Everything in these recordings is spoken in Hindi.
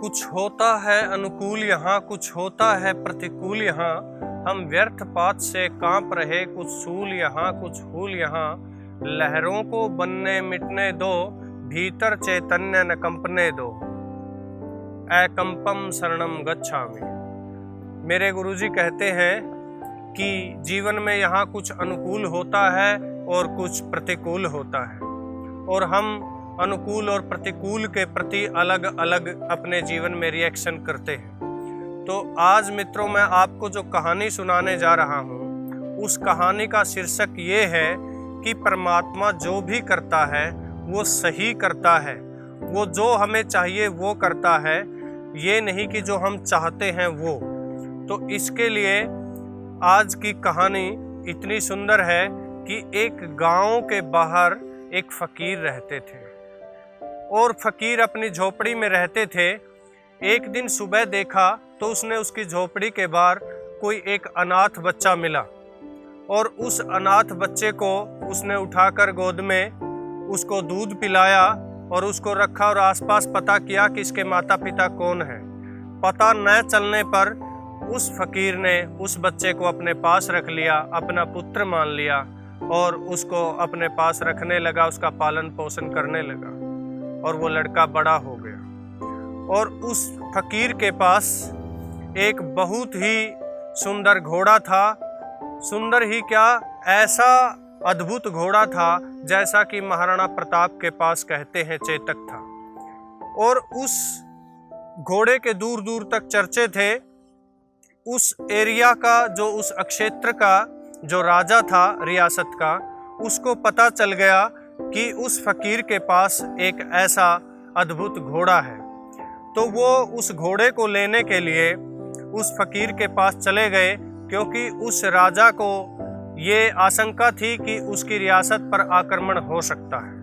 कुछ होता है अनुकूल यहाँ, कुछ होता है प्रतिकूल यहाँ। हम व्यर्थ पात से कांप रहे, कुछ सूल यहाँ कुछ हूल यहाँ। लहरों को बनने मिटने दो, भीतर चैतन्य न कंपने दो। एकंपम शरणम गच्छामि। मेरे गुरुजी कहते हैं कि जीवन में यहाँ कुछ अनुकूल होता है और कुछ प्रतिकूल होता है, और हम अनुकूल और प्रतिकूल के प्रति अलग अलग अपने जीवन में रिएक्शन करते हैं। तो आज मित्रों मैं आपको जो कहानी सुनाने जा रहा हूँ, उस कहानी का शीर्षक ये है कि परमात्मा जो भी करता है वो सही करता है। वो जो हमें चाहिए वो करता है, ये नहीं कि जो हम चाहते हैं वो। तो इसके लिए आज की कहानी इतनी सुंदर है कि एक गांव के बाहर एक फकीर रहते थे, और फकीर अपनी झोपड़ी में रहते थे। एक दिन सुबह देखा तो उसने उसकी झोपड़ी के बाहर कोई एक अनाथ बच्चा मिला, और उस अनाथ बच्चे को उसने उठाकर गोद में उसको दूध पिलाया और उसको रखा, और आसपास पता किया कि इसके माता पिता कौन है। पता न चलने पर उस फकीर ने उस बच्चे को अपने पास रख लिया, अपना पुत्र मान लिया, और उसको अपने पास रखने लगा, उसका पालन पोषण करने लगा, और वो लड़का बड़ा हो गया। और उस फकीर के पास एक बहुत ही सुंदर घोड़ा था। सुंदर ही क्या, ऐसा अद्भुत घोड़ा था जैसा कि महाराणा प्रताप के पास कहते हैं चेतक था। और उस घोड़े के दूर दूर तक चर्चे थे। उस एरिया का, जो उस क्षेत्र का जो राजा था रियासत का, उसको पता चल गया कि उस फकीर के पास एक ऐसा अद्भुत घोड़ा है। तो वो उस घोड़े को लेने के लिए उस फकीर के पास चले गए, क्योंकि उस राजा को ये आशंका थी कि उसकी रियासत पर आक्रमण हो सकता है।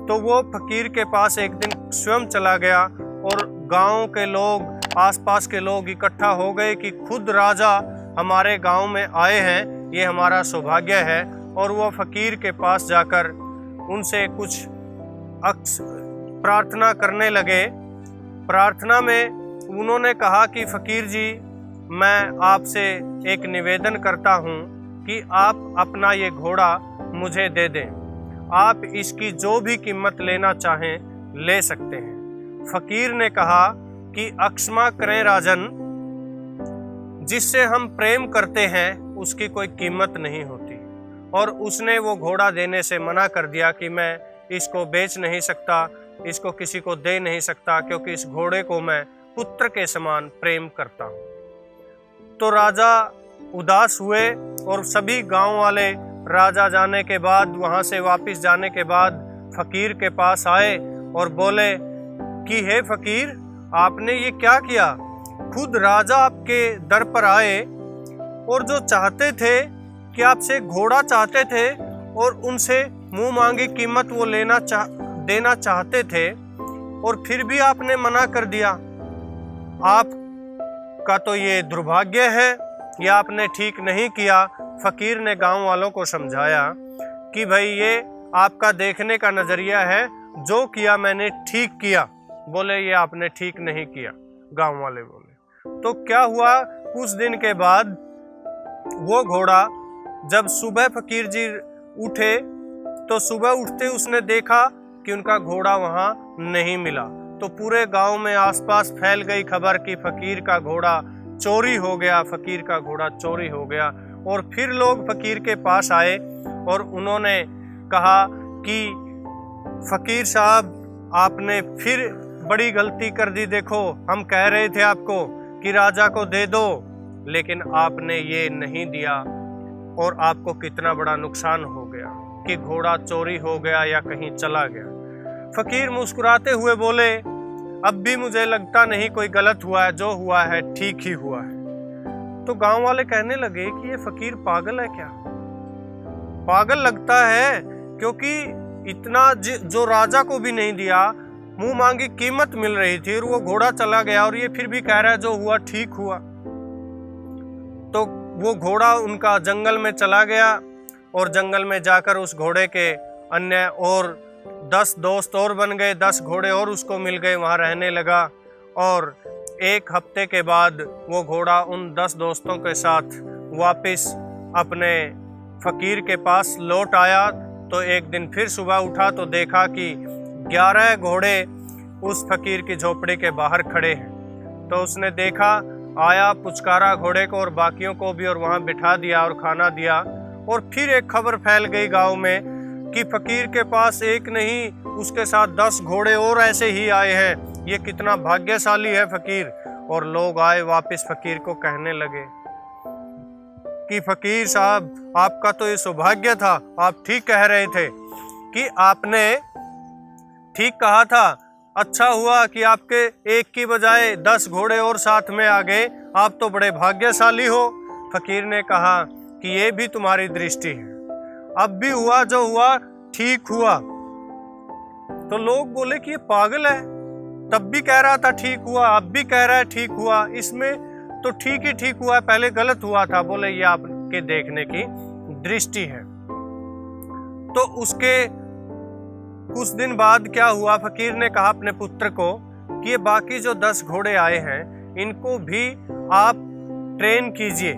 तो वो फकीर के पास एक दिन स्वयं चला गया, और गांव के लोग, आसपास के लोग इकट्ठा हो गए कि खुद राजा हमारे गांव में आए हैं, ये हमारा सौभाग्य है। और वो फकीर के पास जाकर उनसे कुछ प्रार्थना करने लगे। प्रार्थना में उन्होंने कहा कि फकीर जी, मैं आपसे एक निवेदन करता हूँ कि आप अपना ये घोड़ा मुझे दे दें। आप इसकी जो भी कीमत लेना चाहें ले सकते हैं। फकीर ने कहा कि अक्षमा करें राजन, जिससे हम प्रेम करते हैं उसकी कोई कीमत नहीं होती। और उसने वो घोड़ा देने से मना कर दिया कि मैं इसको बेच नहीं सकता, इसको किसी को दे नहीं सकता, क्योंकि इस घोड़े को मैं पुत्र के समान प्रेम करता हूँ। तो राजा उदास हुए, और सभी गांव वाले राजा जाने के बाद, वहाँ से वापस जाने के बाद फकीर के पास आए और बोले कि हे फकीर, आपने ये क्या किया? खुद राजा आपके दर पर आए, और जो चाहते थे कि आपसे घोड़ा चाहते थे, और उनसे मुंह मांगी कीमत वो देना चाहते थे, और फिर भी आपने मना कर दिया। आपका तो ये दुर्भाग्य है, ये आपने ठीक नहीं किया। फकीर ने गांव वालों को समझाया कि भाई ये आपका देखने का नजरिया है, जो किया मैंने ठीक किया। बोले ये आपने ठीक नहीं किया, गांव वाले बोले। तो क्या हुआ, कुछ दिन के बाद वो घोड़ा, जब सुबह फकीर जी उठे तो सुबह उठते उसने देखा कि उनका घोड़ा वहाँ नहीं मिला। तो पूरे गांव में आसपास फैल गई खबर कि फकीर का घोड़ा चोरी हो गया, फकीर का घोड़ा चोरी हो गया। और फिर लोग फकीर के पास आए और उन्होंने कहा कि फकीर साहब, आपने फिर बड़ी गलती कर दी। देखो, हम कह रहे थे आपको कि राजा को दे दो, लेकिन आपने ये नहीं दिया, और आपको कितना बड़ा नुकसान हो गया कि घोड़ा चोरी हो गया या कहीं चला गया। फकीर मुस्कुराते हुए बोले, अब भी मुझे लगता नहीं कोई गलत हुआ है, जो हुआ है ठीक ही हुआ है। तो गांव वाले कहने लगे कि ये फकीर पागल है क्या? पागल लगता है, क्योंकि इतना जो राजा को भी नहीं दिया, मुंह मांगी कीमत मिल रही थी, और वो घोड़ा चला गया, और ये फिर भी कह रहा है जो हुआ ठीक हुआ। तो वो घोड़ा उनका जंगल में चला गया, और जंगल में जाकर उस घोड़े के अन्य और 10 दोस्त और बन गए, 10 घोड़े और उसको मिल गए, वहाँ रहने लगा। और एक हफ्ते के बाद वो घोड़ा उन 10 दोस्तों के साथ वापस अपने फकीर के पास लौट आया। तो एक दिन फिर सुबह उठा तो देखा कि 11 घोड़े उस फकीर की झोपड़ी के बाहर खड़े हैं। तो उसने देखा, आया, पुचकारा घोड़े को और बाकियों को भी और वहाँ बिठा दिया और खाना दिया। और फिर एक खबर फैल गई गांव में कि फकीर के पास एक नहीं, उसके साथ 10 घोड़े और ऐसे ही आए हैं, ये कितना भाग्यशाली है फकीर। और लोग आए वापस फकीर को कहने लगे कि फकीर साहब, आपका तो ये सौभाग्य था, आप ठीक कह रहे थे कि आपने ठीक कहा था, अच्छा हुआ कि आपके एक की बजाय 10 घोड़े और साथ में आ गए, आप तो बड़े भाग्यशाली हो। फकीर ने कहा कि ये भी तुम्हारी दृष्टि है, अब भी हुआ जो हुआ ठीक हुआ। तो लोग बोले कि ये पागल है, तब भी कह रहा था ठीक हुआ, अब भी कह रहा है ठीक हुआ, इसमें तो ठीक ही ठीक हुआ, पहले गलत हुआ था। बोले ये आपके देखने की दृष्टि है। तो उसके कुछ दिन बाद क्या हुआ, फकीर ने कहा अपने पुत्र को कि ये बाकी जो 10 घोड़े आए हैं इनको भी आप ट्रेन कीजिए,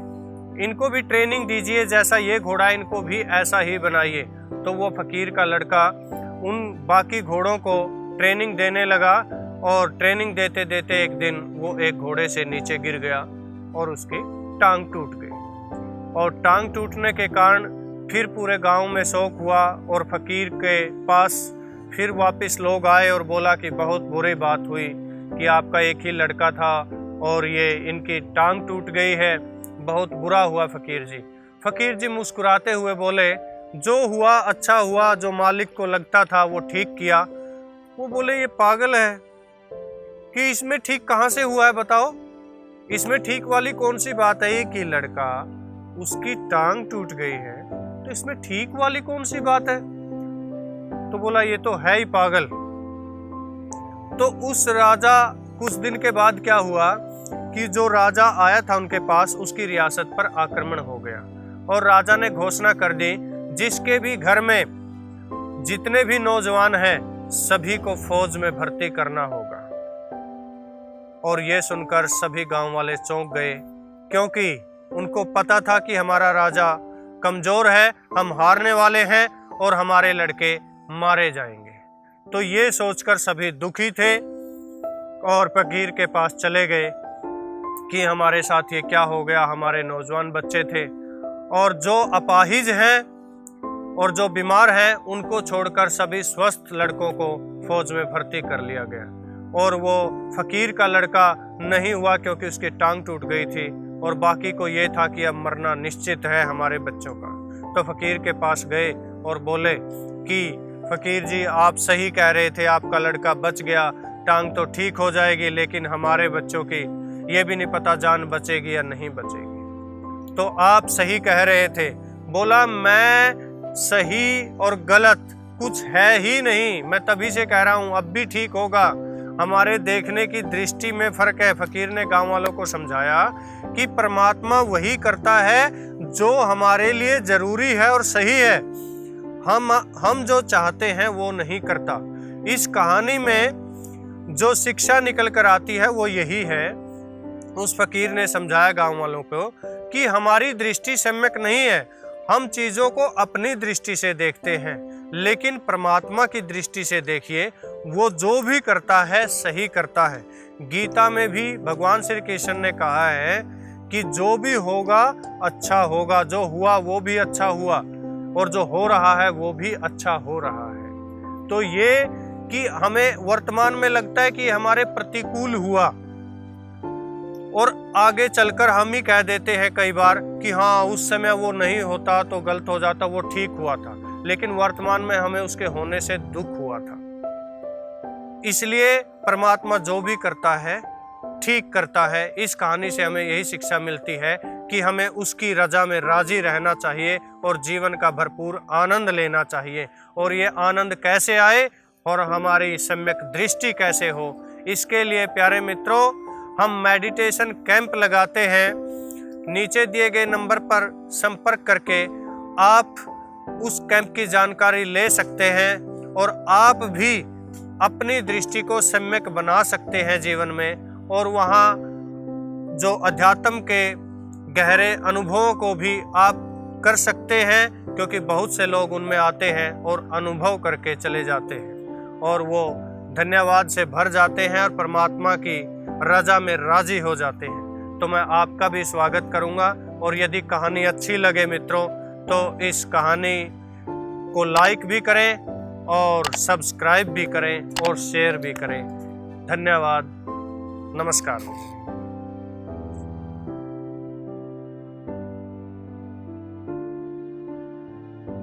इनको भी ट्रेनिंग दीजिए, जैसा ये घोड़ा इनको भी ऐसा ही बनाइए। तो वो फकीर का लड़का उन बाकी घोड़ों को ट्रेनिंग देने लगा और ट्रेनिंग देते देते एक दिन वो एक घोड़े से नीचे गिर गया और उसकी टांग टूट गई। और टांग टूटने के कारण फिर पूरे गांव में शोक हुआ और फकीर के पास फिर वापस लोग आए और बोला कि बहुत बुरी बात हुई कि आपका एक ही लड़का था और ये इनकी टांग टूट गई है, बहुत बुरा हुआ फकीर जी। फकीर जी मुस्कुराते हुए बोले, जो हुआ अच्छा हुआ, जो मालिक को लगता था वो ठीक किया। वो बोले ये पागल है कि इसमें ठीक कहाँ से हुआ है, बताओ, इसमें ठीक वाली कौन सी बात है? एक ही लड़का, उसकी टांग टूट गई है, तो इसमें ठीक वाली कौन सी बात है? तो बोला ये तो है ही पागल। तो उस राजा, कुछ दिन के बाद क्या हुआ कि जो राजा आया था उनके पास, उसकी रियासत पर आक्रमण हो गया और राजा ने घोषणा कर दी जिसके भी घर में जितने भी नौजवान हैं सभी को फौज में भर्ती करना होगा। और ये सुनकर सभी गांव वाले चौंक गए, क्योंकि उनको पता था कि हमारा राजा कमजोर है, हम हारने वाले हैं और हमारे लड़के मारे जाएंगे। तो ये सोचकर सभी दुखी थे और फकीर के पास चले गए कि हमारे साथ ये क्या हो गया, हमारे नौजवान बच्चे थे और जो अपाहिज हैं और जो बीमार हैं उनको छोड़कर सभी स्वस्थ लड़कों को फौज में भर्ती कर लिया गया। और वो फकीर का लड़का नहीं हुआ क्योंकि उसकी टांग टूट गई थी और बाकी को ये था कि अब मरना निश्चित है हमारे बच्चों का। तो फकीर के पास गए और बोले कि फकीर जी, आप सही कह रहे थे, आपका लड़का बच गया, टांग तो ठीक हो जाएगी, लेकिन हमारे बच्चों की ये भी नहीं पता जान बचेगी या नहीं बचेगी। तो आप सही कह रहे थे। बोला मैं सही और गलत कुछ है ही नहीं, मैं तभी से कह रहा हूँ अब भी ठीक होगा, हमारे देखने की दृष्टि में फर्क है। फकीर ने गांव वालों को समझाया कि परमात्मा वही करता है जो हमारे लिए जरूरी है और सही है, हम जो चाहते हैं वो नहीं करता। इस कहानी में जो शिक्षा निकल कर आती है वो यही है। उस फकीर ने समझाया गांव वालों को कि हमारी दृष्टि सम्यक नहीं है, हम चीजों को अपनी दृष्टि से देखते हैं, लेकिन परमात्मा की दृष्टि से देखिए, वो जो भी करता है सही करता है। गीता में भी भगवान श्री कृष्ण ने कहा है कि जो भी होगा अच्छा होगा, जो हुआ वो भी अच्छा हुआ और जो हो रहा है वो भी अच्छा हो रहा है। तो ये कि हमें वर्तमान में लगता है कि हमारे प्रतिकूल हुआ और आगे चलकर हम ही कह देते हैं कई बार कि हाँ उस समय वो नहीं होता तो गलत हो जाता, वो ठीक हुआ था, लेकिन वर्तमान में हमें उसके होने से दुख हुआ था। इसलिए परमात्मा जो भी करता है ठीक करता है। इस कहानी से हमें यही शिक्षा मिलती है कि हमें उसकी रजा में राजी रहना चाहिए और जीवन का भरपूर आनंद लेना चाहिए। और ये आनंद कैसे आए और हमारी सम्यक दृष्टि कैसे हो, इसके लिए प्यारे मित्रों हम मेडिटेशन कैंप लगाते हैं। नीचे दिए गए नंबर पर संपर्क करके आप उस कैंप की जानकारी ले सकते हैं और आप भी अपनी दृष्टि को सम्यक बना सकते हैं जीवन में, और वहाँ जो अध्यात्म के गहरे अनुभवों को भी आप कर सकते हैं, क्योंकि बहुत से लोग उनमें आते हैं और अनुभव करके चले जाते हैं और वो धन्यवाद से भर जाते हैं और परमात्मा की रजा में राजी हो जाते हैं। तो मैं आपका भी स्वागत करूंगा, और यदि कहानी अच्छी लगे मित्रों तो इस कहानी को लाइक भी करें और सब्सक्राइब भी करें और शेयर भी करें। धन्यवाद। नमस्कार।